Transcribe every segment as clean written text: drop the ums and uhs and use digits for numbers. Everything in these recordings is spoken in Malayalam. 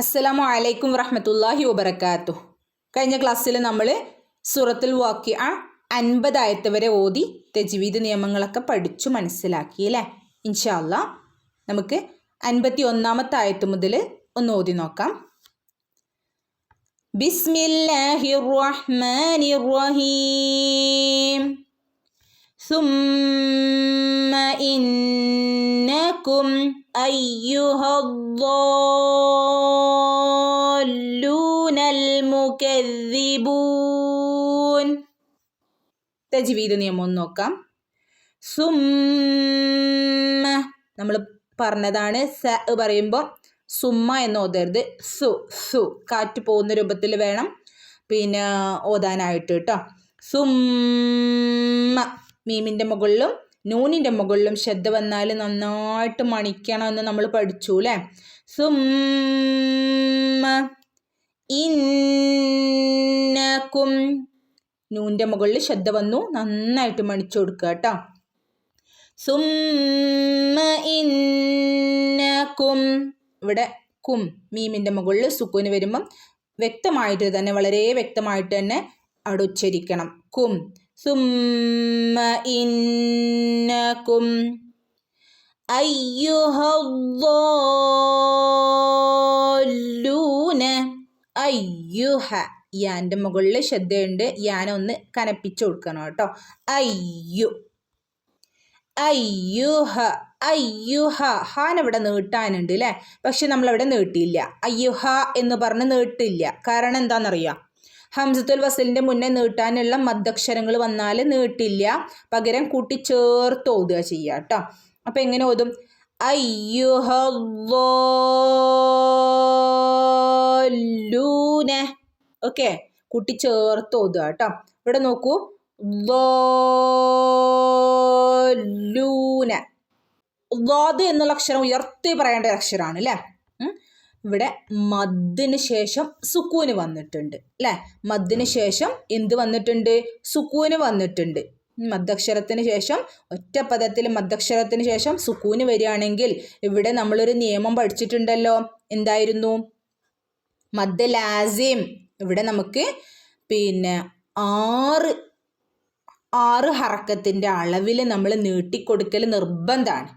അസ്സലാമു അലൈക്കും വറഹ്മത്തുള്ളാഹി വബറകാതുഹു. കഴിഞ്ഞ ക്ലാസ്സിൽ നമ്മൾ സൂറത്തുൽ വാഖിഅ 50 ആയത്ത് വരെ ഓതി തജ്വീദ് നിയമങ്ങളൊക്കെ പഠിച്ചു മനസ്സിലാക്കി അല്ലേ. ഇൻഷാ അല്ലാ നമുക്ക് 51ാമത്തെ ആയത്ത് മുതൽ ഒന്ന് ഓതി നോക്കാം. ബിസ്മില്ലാഹിർ റഹ്മാനിർ റഹീം. ثم إنكم أيها الضالون المكذبون. തജ്വീദ് നിയമം ഒന്ന് നോക്കാം. സുമ്മ നമ്മൾ പറഞ്ഞതാണ് സ പറയുമ്പോൾ സുമ്മ എന്ന് ഓതരുത്. സു കാറ്റ് പോകുന്ന രൂപത്തിൽ വേണം പിന്നെ ഓതാനായിട്ട് കേട്ടോ. സുമ്മ മീമിൻ്റെ മുകളിലും നൂനിൻ്റെ മുകളിലും ശബ്ദ വന്നാൽ നന്നായിട്ട് മണിക്കണമെന്ന് നമ്മൾ പഠിച്ചു അല്ലേ. സുമ്മ ഇന്നക്കും നൂൻ്റെ മുകളിൽ ശബ്ദ വന്നു, നന്നായിട്ട് മണിച്ചു കൊടുക്കുക കേട്ടോ. സുമ്മ ഇന്നക്കും ഇവിടെ കും മീമിൻ്റെ മുകളിൽ സുക്കൂന് വരുമ്പം വ്യക്തമായിട്ട് തന്നെ വളരെ വ്യക്തമായിട്ട് തന്നെ അവിടെ ഉച്ചരിക്കണം. കും സുമ്മ ഇന്നകും അയ്യുഹദ്ദാല്ലൂന. അയ്യുഹ യാൻ്റെ മുകളിൽ ശ്രദ്ധയുണ്ട്, യാനൊന്ന് കനപ്പിച്ചു കൊടുക്കണം കേട്ടോ. അയ്യുഹ അയ്യുഹ ഹാനവിടെ നീട്ടാനുണ്ട് അല്ലേ, പക്ഷെ നമ്മളവിടെ നീട്ടിയില്ല. അയ്യുഹ എന്ന് പറഞ്ഞ് നീട്ടില്ല. കാരണം എന്താണെന്നറിയാം, ഹംസത്തുൽ വസലിൻ്റെ മുന്നേ നീട്ടാനുള്ള മദ്ദക്ഷരങ്ങൾ വന്നാൽ നീട്ടില്ല, പകരം കൂട്ടിച്ചേർത്ത് ഓതുക ചെയ്യുക കേട്ടോ. അപ്പം എങ്ങനെ ഓതും? അയ്യുഹദ്ദാല്ലൂന. ഓക്കെ, കൂട്ടിച്ചേർത്ത് ഓതുക കേട്ടോ. ഇവിടെ നോക്കൂ, ദാല്ലൂന. ദാദ് എന്നുള്ള അക്ഷരം ഉയർത്തി പറയേണ്ട അക്ഷരമാണ് അല്ലേ. ഇവിടെ മദ്ദിന് ശേഷം സുക്കൂന് വന്നിട്ടുണ്ട് അല്ലേ. മദ്ദിന് ശേഷം എന്ത് വന്നിട്ടുണ്ട്? സുക്കൂന് വന്നിട്ടുണ്ട്. മദ്ദക്ഷരത്തിന് ശേഷം ഒറ്റ പദത്തിൽ മദ്ദക്ഷരത്തിന് ശേഷം സുക്കൂന് വരികയാണെങ്കിൽ ഇവിടെ നമ്മളൊരു നിയമം പഠിച്ചിട്ടുണ്ടല്ലോ. എന്തായിരുന്നു? മദ് ലാസിം. ഇവിടെ നമുക്ക് പിന്നെ ആറ് ഹറക്കത്തിൻ്റെ അളവിൽ നമ്മൾ നീട്ടിക്കൊടുക്കൽ നിർബന്ധമാണ്.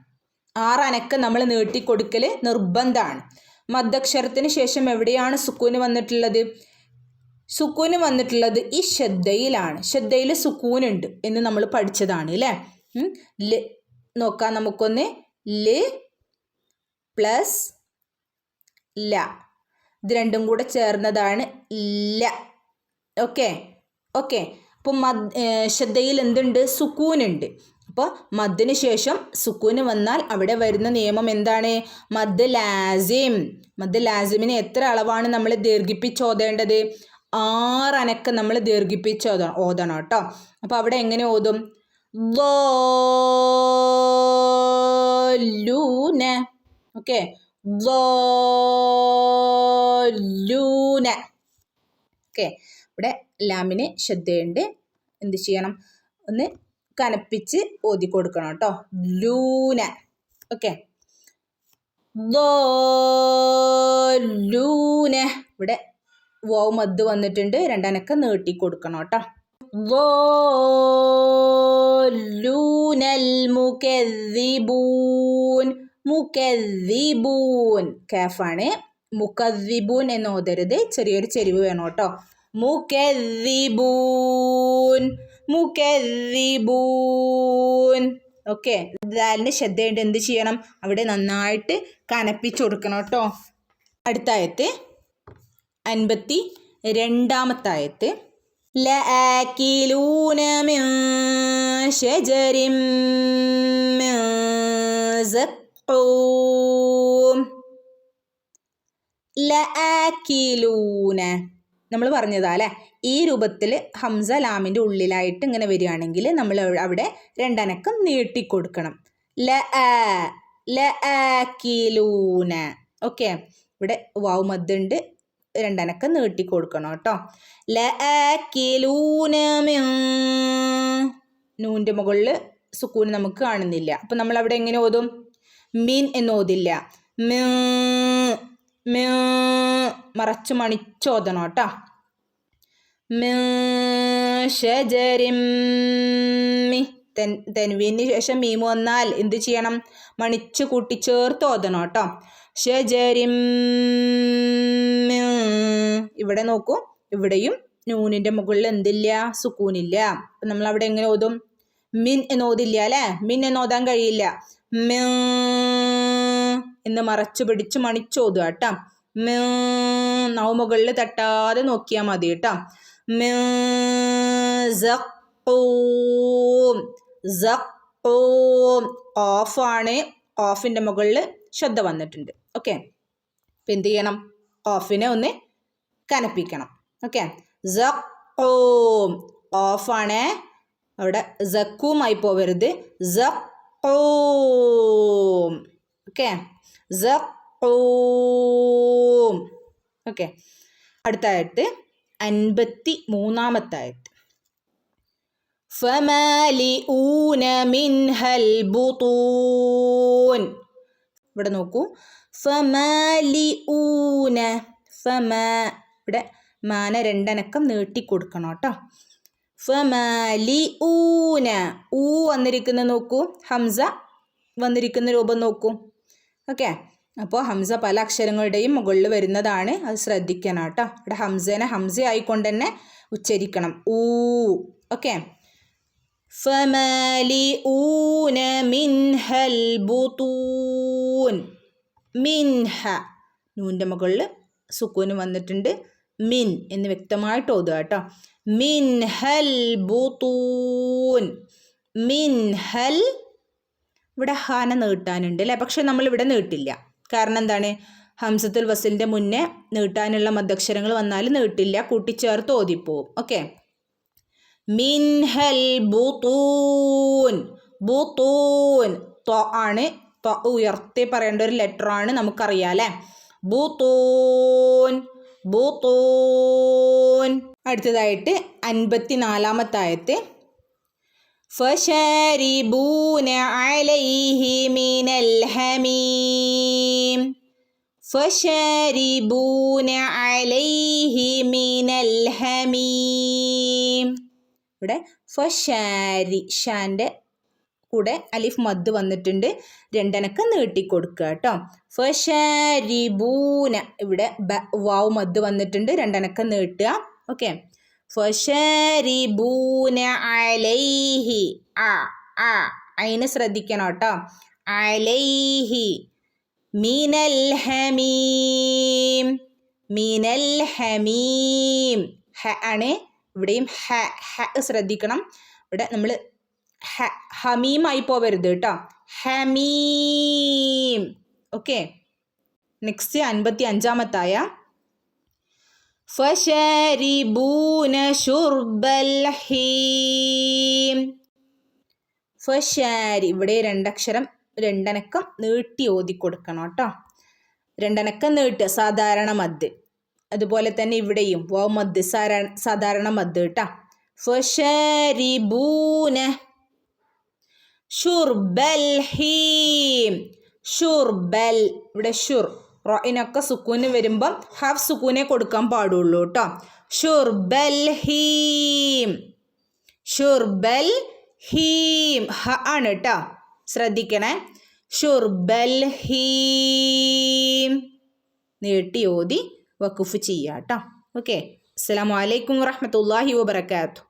6 അനക്കം നമ്മൾ നീട്ടിക്കൊടുക്കൽ നിർബന്ധമാണ്. മദ്ദക്ഷരത്തിന് ശേഷം എവിടെയാണ് സുക്കൂന് വന്നിട്ടുള്ളത്? സുക്കൂന് വന്നിട്ടുള്ളത് ഈ ശ്രദ്ധയിലാണ്. ശ്രദ്ധയിൽ സുക്കൂനുണ്ട് എന്ന് നമ്മൾ പഠിച്ചതാണ് അല്ലേ. ല് നോക്കാം നമുക്കൊന്ന്. ല് പ്ലസ് ല, ഇത് രണ്ടും കൂടെ ചേർന്നതാണ് ല. ഓക്കെ. അപ്പോൾ ശ്രദ്ധയിൽ എന്തുണ്ട്? സുക്കൂനുണ്ട്. അപ്പോൾ മദ്ദിന് ശേഷം സുക്കൂന് വന്നാൽ അവിടെ വരുന്ന നിയമം എന്താണ്? മദ് ലാസിം. മദ് ലാസിമിന് എത്ര അളവാണ് നമ്മൾ ദീർഘിപ്പിച്ചോതേണ്ടത്? 6 അനക്കം നമ്മൾ ദീർഘിപ്പിച്ച് ഓതണം കേട്ടോ. അപ്പോൾ അവിടെ എങ്ങനെ ഓതും? ദാല്ലൂന. ഓക്കെ, ദാല്ലൂന. ഓക്കെ, ഇവിടെ ലാമിന് ശ്രദ്ധയുണ്ട്. എന്ത് ചെയ്യണം? ഒന്ന് കനപ്പിച്ച് ഓതി കൊടുക്കണം കേട്ടോ. ലൂന. ഓക്കെ, ദാല്ലൂന. ഇവിടെ വാവ് മദ് വന്നിട്ടുണ്ട്, 2 അനക്കം നീട്ടി കൊടുക്കണം കേട്ടോ. ദാല്ലൂനൽ മുകദ്ദിബൂൻ. മുകദ്ദിബൂൻ കാഫാണ്. മുകദ്ദിബൂൻ എന്ന് ഓതരുത്, ചെറിയൊരു ചെരിവ് വേണം കേട്ടോ. മുകദ്ദിബൂൻ മുകദ്ദിബൂൻ. ഓക്കെ, ദാലിന് ശ്രദ്ധയുണ്ട്. എന്ത് ചെയ്യണം? അവിടെ നന്നായിട്ട് കനപ്പിച്ചു കൊടുക്കണം കേട്ടോ. അടുത്ത ആയത്ത് 52ാമത്തെ ആയത്ത്. ലആകിലൂന മിൻ ശജരിൻ മിൻ സഖൂം. ലആകിലൂന നമ്മൾ പറഞ്ഞതാ അല്ലേ. ഈ രൂപത്തിൽ ഹംസ ലാമിൻ്റെ ഉള്ളിലായിട്ട് ഇങ്ങനെ വരികയാണെങ്കിൽ നമ്മൾ അവിടെ 2 അനക്കം നീട്ടിക്കൊടുക്കണം. ലആകിലൂന. ഓക്കെ, ഇവിടെ വാവ് മദ്ദുണ്ട്, 2 അനക്കം നീട്ടിക്കൊടുക്കണം കേട്ടോ. ലആകിലൂന മിൻ. നൂൻ്റെ മുകളിൽ സുക്കൂന് നമുക്ക് കാണുന്നില്ല. അപ്പം നമ്മൾ അവിടെ എങ്ങനെ ഓതും? മീൻ എന്ന് ഓതില്ല. മറച്ചു മണിച്ചോദണം കേട്ടോ. മിൻ ഷജരിൻ തെൻവീന് ശേഷം മീമ് വന്നാൽ എന്ത് ചെയ്യണം? മണിച്ചു കൂട്ടിച്ചേർത്ത് ഓതണം കേട്ടോ. ഷജരിൻ. ഇവിടെ നോക്കൂ, ഇവിടെയും നൂനിൻ്റെ മുകളിൽ എന്തില്ല? സുക്കൂനില്ല. അപ്പം നമ്മൾ അവിടെ എങ്ങനെ ഓതും? മിൻ എന്ന് ഓതില്ല അല്ലേ? മിൻ എന്ന് ഓതാൻ കഴിയില്ല. മിൻ എന്ന് മറച്ചു പിടിച്ച് മണിച്ചോതുക കേട്ടോ. മിൻ നാവ് മുകളിൽ തട്ടാതെ നോക്കിയാൽ മതി കേട്ടോ. മിൻ സഖൂം. സഖൂം ഓഫാണ്. ഓഫിൻ്റെ മുകളിൽ ശ്രദ്ധ വന്നിട്ടുണ്ട്. ഓക്കെ, അപ്പം എന്ത് ചെയ്യണം? ഓഫിനെ ഒന്ന് കനപ്പിക്കണം. ഓക്കെ, സഖൂം ഓഫാണ്. അവിടെ സഖൂമായി പോവരുത്. സഖൂം. ഓക്കെ, സഖൂം. ഓക്കെ, അടുത്ത ആയത്ത് 53-ാമത്തെ ആയത്ത്. ഫമാലിഊന മിൻഹൽ ബുതൂൻ. ഇവിടെ നോക്കൂ, ഫമാലിഊന. ഇവിടെ മാന രണ്ടനക്കം നീട്ടിക്കൊടുക്കണം കേട്ടോ. ഫമാലിഊന. വന്നിരിക്കുന്ന നോക്കൂ, ഹംസ വന്നിരിക്കുന്ന രൂപം നോക്കൂ. ഓക്കെ, അപ്പോൾ ഹംസ പല അക്ഷരങ്ങളുടെയും മുകളിൽ വരുന്നതാണ്, അത് ശ്രദ്ധിക്കണം കേട്ടോ. ഇവിടെ ഹംസേനെ ഹംസ ആയിക്കൊണ്ട് തന്നെ ഉച്ചരിക്കണം. ഊ. ഓക്കെ, ഫമാലിഊന മിൻഹൽ ബുതൂൻ. മിൻഹ നൂൻ്റെ മുകളിൽ സുക്കൂന് വന്നിട്ടുണ്ട്. മിൻ എന്ന് വ്യക്തമായിട്ട് ഓതുക കേട്ടോ. മിൻഹൽ ബുതൂൻ. മിൻഹൽ. ഇവിടെ ഹാന നീട്ടാനുണ്ട് അല്ലേ? പക്ഷെ നമ്മളിവിടെ നീട്ടില്ല. കാരണം എന്താണ്? ഹംസത്തുൽ വസിലിൻ്റെ മുന്നേ നീട്ടാനുള്ള മദ്ദക്ഷരങ്ങൾ വന്നാൽ നീട്ടില്ല, കൂട്ടിച്ചേർത്ത് ഓതിപ്പോവും. ഓക്കെ, മിൻഹൽ ബുതൂൻ. ബുതൂൻ ത്വ ആണ്. ത്വ ഉയർത്തി പറയേണ്ട ഒരു ലെറ്റർ ആണ്, നമുക്കറിയാം അല്ലേ? ബുതൂൻ. ബുതൂൻ. അടുത്തതായിട്ട് 54-ാമത്തെ ആയത്ത്. ഫശാരിബൂന അലൈഹി മിനൽ ഹമീം. ഫശാരിബൂന അലൈഹി മിനൽ ഹമീം. ഇവിടെ ഫശാരി ഷാൻ്റെ കൂടെ അലിഫ് മദ് വന്നിട്ടുണ്ട്. രണ്ടനക്ക് നീട്ടിക്കൊടുക്കുക കേട്ടോ. ഫശാരിബൂന. ഇവിടെ വാവ് മദ് വന്നിട്ടുണ്ട്, രണ്ടനക്ക് നീട്ടുക. ഓക്കെ, ഫശാരിബൂന അലൈഹി. അതിന് ശ്രദ്ധിക്കണം കേട്ടോ. അലൈഹി മിനൽ ഹമീം. മിനൽ ഹമീം. ഹ ആണ്. ഇവിടെയും ഹ ശ്രദ്ധിക്കണം. ഇവിടെ നമ്മൾ ഹമീമായി പോവരുത് കേട്ടോ. ഹമീം. ഓക്കെ, നെക്സ്റ്റ് 55-ാമത്തെ ആയ. ഫശാരിബൂന ശുർബൽ ഹീം. ഫശാരി. ഇവിടെ രണ്ടനക്കം നീട്ടി ഓതി കൊടുക്കണം കേട്ടോ. രണ്ടനക്കം നീട്ടുക, സാധാരണ മദ്. അതുപോലെ തന്നെ ഇവിടെയും വാവ് മദ്, സാധാരണ മദ് കേട്ടോ. ഫശാരിബൂന ഷുർബൽ ഹീം. ഷുർബൽ. ഇവിടെ ഷുർ റൊയിനൊക്കെ സുക്കൂന് വരുമ്പം ഹാഫ് സുക്കൂനെ കൊടുക്കാൻ പാടുള്ളൂ കേട്ടോ. ഷുർബൽ ഹീം. ഷുർബൽ ഹീം. ഹ ആണ് കേട്ടോ, ശ്രദ്ധിക്കണേ. ഷുർബൽ ഹീം. നീട്ടി ഓതി വഖഫ് ചെയ്യാം കേട്ടോ. ഓക്കെ, അസ്സലാമു അലൈക്കും വറഹ്മത്തുള്ളാഹി വബറകാതുഹു.